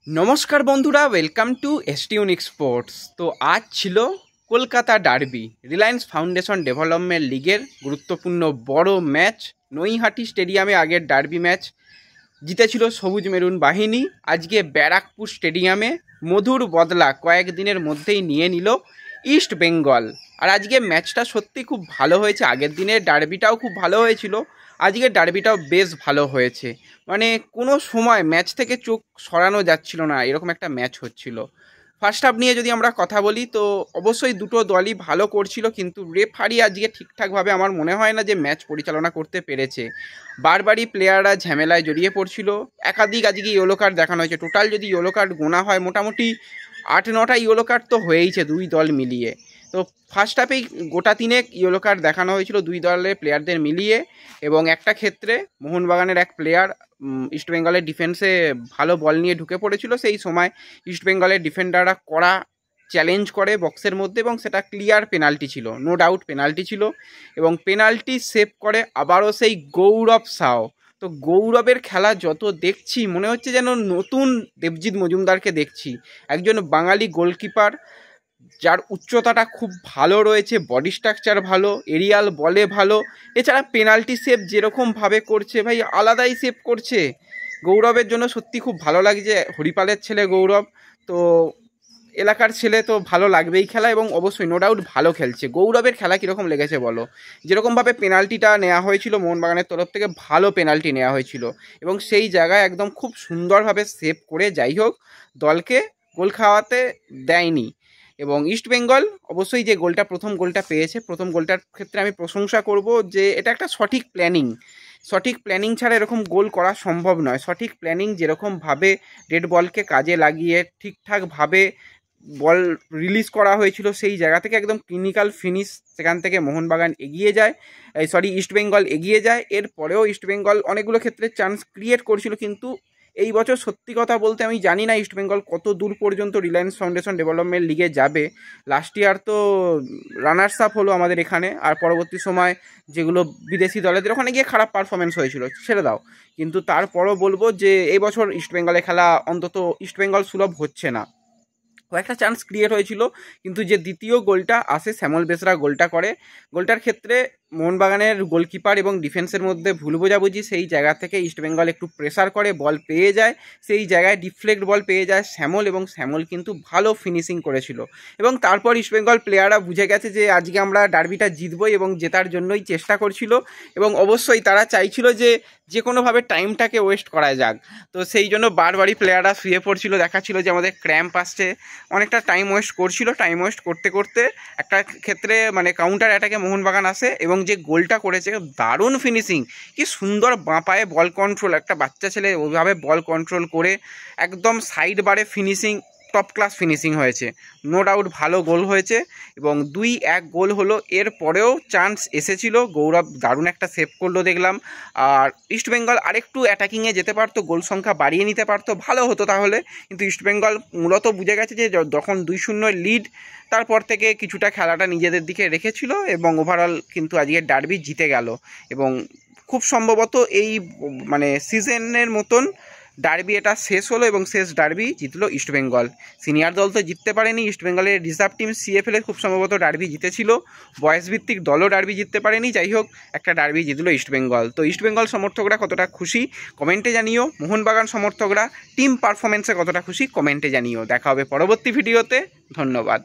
নমস্কার বন্ধুরা, welcome to এসটিউনিক sports. তো আজ ছিল Kolkata derby, Reliance foundation development লিগের গুরুত্বপূর্ণ বড় ম্যাচ। নৈহাটি স্টেডিয়ামে আগের ডার্বি ম্যাচ জিতেছিল সবুজ মেরুন বাহিনী। আজকে ব্যারাকপুর স্টেডিয়ামে মধুর বদলা কয়েকদিনের মধ্যেই নিয়ে নিল ইস্ট বেঙ্গল। আর আজকে ম্যাচটা সত্যি খুব ভালো হয়েছে। আগের দিনের ডার্বিটাও খুব ভালো হয়েছিল, আজকের ডার্বিটাও বেশ ভালো হয়েছে। মানে কোনো সময় ম্যাচ থেকে চোখ সরানো যাচ্ছিল না, এরকম একটা ম্যাচ হচ্ছিল। ফার্স্ট হাফ নিয়ে যদি আমরা কথা বলি তো অবশ্যই দুটো দলই ভালো করছিল, কিন্তু রেফারি আজকে ঠিকঠাকভাবে আমার মনে হয় না যে ম্যাচ পরিচালনা করতে পেরেছে। বারবারই প্লেয়াররা ঝামেলায় জড়িয়ে পড়ছিল। একাধিক আজকে ইয়েলো কার্ড দেখানো হয়েছে। টোটাল যদি ইয়েলো কার্ড গোনা হয় মোটামুটি 8-9টা ইয়েলো কার্ড তো হয়েইছে দুই দল মিলিয়ে। তো ফার্স্ট হাফেই গোটা তিনেক ইয়েলো কার্ড দেখানো হয়েছিল দুই দলের প্লেয়ারদের মিলিয়ে। এবং একটা ক্ষেত্রে মোহনবাগানের এক প্লেয়ার ইস্টবেঙ্গলের ডিফেন্সে ভালো বল নিয়ে ঢুকে পড়েছিল। সেই সময় ইস্টবেঙ্গলের ডিফেন্ডাররা কড়া চ্যালেঞ্জ করে বক্সের মধ্যে, এবং সেটা ক্লিয়ার পেনাল্টি ছিল, নো ডাউট পেনাল্টি ছিল। এবং পেনাল্টি সেভ করে আবারও সেই গৌরব সাও। তো গৌরবের খেলা যত দেখছি মনে হচ্ছে যেন নতুন দেবজিৎ মজুমদারকে দেখছি। একজন বাঙালি গোলকিপার যার উচ্চতাটা খুব ভালো রয়েছে, বডি স্ট্রাকচার ভালো, এরিয়াল বলে ভালো, এছাড়া পেনাল্টি সেভ যেরকমভাবে করছে ভাই আলাদাই সেভ করছে। গৌরবের জন্য সত্যি খুব ভালো লাগছে। হরিপালের ছেলে গৌরব, তো এলাকার ছেলে, তো ভালো লাগবেই খেলা, এবং অবশ্যই নো ডাউট ভালো খেলছে। গৌরবের খেলা কীরকম লেগেছে বলো? যেরকমভাবে পেনাল্টিটা নেওয়া হয়েছিল মোহনবাগানের তরফ থেকে, ভালো পেনাল্টি নেওয়া হয়েছিল, এবং সেই জায়গায় একদম খুব সুন্দরভাবে সেভ করে যাই হোক দলকে গোল খাওয়াতে দেয়নি। এবং ইস্টবেঙ্গল অবশ্যই যে গোলটা প্রথম গোলটা পেয়েছে, প্রথম গোলটার ক্ষেত্রে আমি প্রশংসা করব যে এটা একটা সঠিক প্ল্যানিং ছাড়া এরকম গোল করা সম্ভব নয়। সঠিক প্ল্যানিং, যেরকমভাবে রেড বলকে কাজে লাগিয়ে ঠিকঠাকভাবে বল রিলিজ করা হয়েছিল, সেই জায়গা থেকে একদম ক্লিনিক্যাল ফিনিশ, সেখান থেকে মোহনবাগান এগিয়ে যায়, ইস্টবেঙ্গল এগিয়ে যায়। এরপরেও ইস্টবেঙ্গল অনেকগুলো ক্ষেত্রে চান্স ক্রিয়েট করছিল, কিন্তু এই বছর সত্যি কথা বলতে আমি জানি না ইস্টবেঙ্গল কত দূর পর্যন্ত রিলায়েন্স ফাউন্ডেশন ডেভেলপমেন্ট লিগে যাবে। লাস্ট ইয়ার তো রানার্স আপ হলো আমাদের এখানে, আর পরবর্তী সময় যেগুলো বিদেশি দলেদের ওখানে গিয়ে খারাপ পারফরমেন্স হয়েছিল ছেড়ে দাও। কিন্তু তারপরও বলবো যে এই বছর ইস্টবেঙ্গলে খেলা অন্তত ইস্টবেঙ্গল সুলভ হচ্ছে না। কয়েকটা চান্স ক্রিয়েট হয়েছিল, কিন্তু যে দ্বিতীয় গোলটা আসে শ্যামল বেসরা গোলটা করে, গোলটার ক্ষেত্রে মোহনবাগানের গোলকিপার এবং ডিফেন্সের মধ্যে ভুল বোঝাবুঝি, সেই জায়গা থেকে ইস্টবেঙ্গল একটু প্রেসার করে বল পেয়ে যায়, সেই জায়গায় ডিফ্লেক্ট বল পেয়ে যায় শ্যামল, এবং শ্যামল কিন্তু ভালো ফিনিশিং করেছিল। এবং তারপর ইস্টবেঙ্গল প্লেয়াররা বুঝে গেছে যে আজকে আমরা ডার্বিটা জিতবই, এবং জেতার জন্যই চেষ্টা করছিল, এবং অবশ্যই তারা চাইছিল যে কোনোভাবে টাইমটাকে ওয়েস্ট করা যাক। তো সেই জন্য বারবারই প্লেয়াররা শুয়ে পড়ছিল, দেখাচ্ছিল যে আমাদের ক্র্যাম্প আসছে, অনেকটা টাইম ওয়েস্ট করছিল। টাইম ওয়েস্ট করতে করতে একটা ক্ষেত্রে মানে কাউন্টার অ্যাটাকে মোহনবাগান আসে, এবং যে গোলটা করেছে দারুণ ফিনিশিং, কি সুন্দর বাঁ পায়ে বল কন্ট্রোল, একটা বাচ্চা ছেলে ওইভাবে বল কন্ট্রোল করে একদম সাইড বারে ফিনিশিং, টপ ক্লাস ফিনিশিং হয়েছে। নো ডাউট ভালো গোল হয়েছে, এবং 2-1 গোল হলো। এরপরেও চান্স এসেছিল, গৌরব দারুণ একটা সেভ করলো দেখলাম। আর ইস্টবেঙ্গল আরেকটু অ্যাটাকিংয়ে যেতে পারতো, গোল সংখ্যা বাড়িয়ে নিতে পারতো, ভালো হতো তাহলে। কিন্তু ইস্টবেঙ্গল মূলত বুঝে গেছে যে যখন 2-0 লিড, তারপর থেকে কিছুটা খেলাটা নিজেদের দিকে রেখেছিল, এবং ওভারঅল কিন্তু আজকের ডার্বি জিতে গেল। এবং খুব সম্ভবত এই মানে সিজনের মতন ডার্বি এটা শেষ হলো, এবং শেষ ডার্বি জিতলো ইস্টবেঙ্গল। সিনিয়র দল তো জিততে পারেনি, ইস্টবেঙ্গলের রিজার্ভ টিম সিএফএল খুব সম্ভবত ডার্বি জিতেছিল, বয়স ভিত্তিক দলও ডার্বি জিততে পারেনি। যাই হোক, একটা ডার্বি জিতলো ইস্টবেঙ্গল। তো ইস্টবেঙ্গল সমর্থকরা কতটা খুশি কমেন্টে জানিও, মোহনবাগান সমর্থকরা টিম পারফরমেন্সে কতটা খুশি কমেন্টে জানিও। দেখা হবে পরবর্তী ভিডিওতে। ধন্যবাদ।